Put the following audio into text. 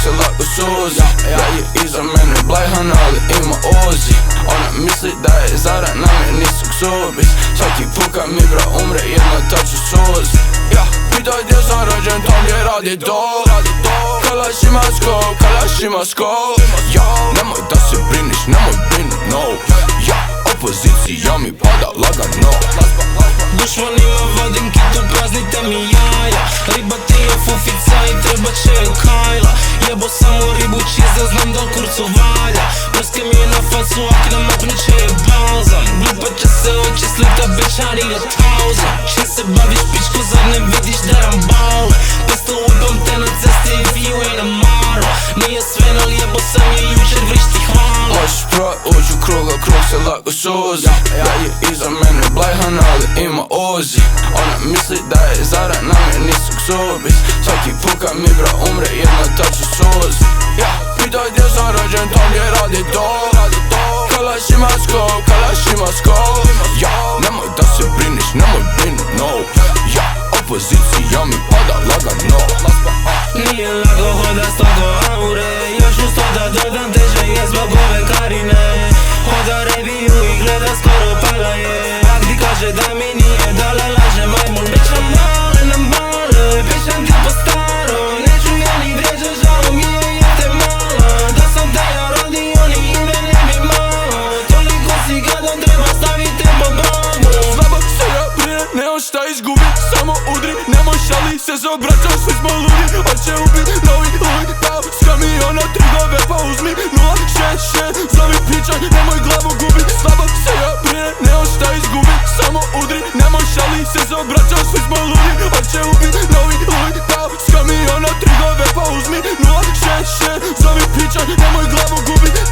se lako suzi. Ja je iza mene Blajhan, ali ima Uzi. Ona misli da je Zara, na me nisam Xubis. Svaki put kad mi bra umre, jedna taču suzi. Pitaj gdje sam rođen, tam gdje radi dol. Kalaš ima skop, kalaš ima skop. Nemoj da se briniš, nemoj brinut, no. Opozicija mi pada lagano. Dušmanima vadim kitu, praznite mi jaja. Riba ti je fufica i treba će joj kajla. Jebo samo ribu čiza, znam da kurcu valja. Prske mi je na facu, ak ne maknut će je balzam. Glupa će se oči slika, bečari je tauzan. Čim se baviš pičku, zar ne vidiš da ram bale. Pesto ujbam te na cesti if you ain't a model. Nije sve, no jebo sam je jučer, vrišti hvala. Možeš proći u kruga, krug se lako suzi. Ja je iza mene Blajhan, ali ima Uzi. Ona misli da je Zara, na me nisam Xubis. Svaki put kad mi bra umre, jedna taču suzi. Pitaj gdje sam rođen, tam gdje radi dol. Kalaš ima skop, kalaš ima skop. Nemoj da se briniš, nemoj brinut, no. Opozicija mi pada lagano. Nije lako hoda s togo aure. Još uz to da dodam teže je zbog ove Karine. Hoda reviju i gleda skoro pala je. Ak ti kaže da mi nije dala, laže majmun. Pričam male na male, pričam ti po staro. Neću ja ni vređa, žao mi je jer te mala. Da sam te ja rodio, ni ime ne bi malo. Toliko si gadan, treba staviti te po babu. Slabo se ja brine, nemaš šta izgubit. Samo udri, nemoj šali se zobraćaš, svi smo ludi. Hoće ubit novi luj, pao s kamiona, 3 glave pa uzmi 066, zovi pičaj, nemoj glavu gubit. Slabo se ja brine, nemaš šta izgubit. Samo udri, nemoj šali se zobraćaš, svi smo ludi. Hoće ubit novi luj, pao s kamiona, 3 glave pa uzmi 066, zovi pičaj, nemoj glavu gubit.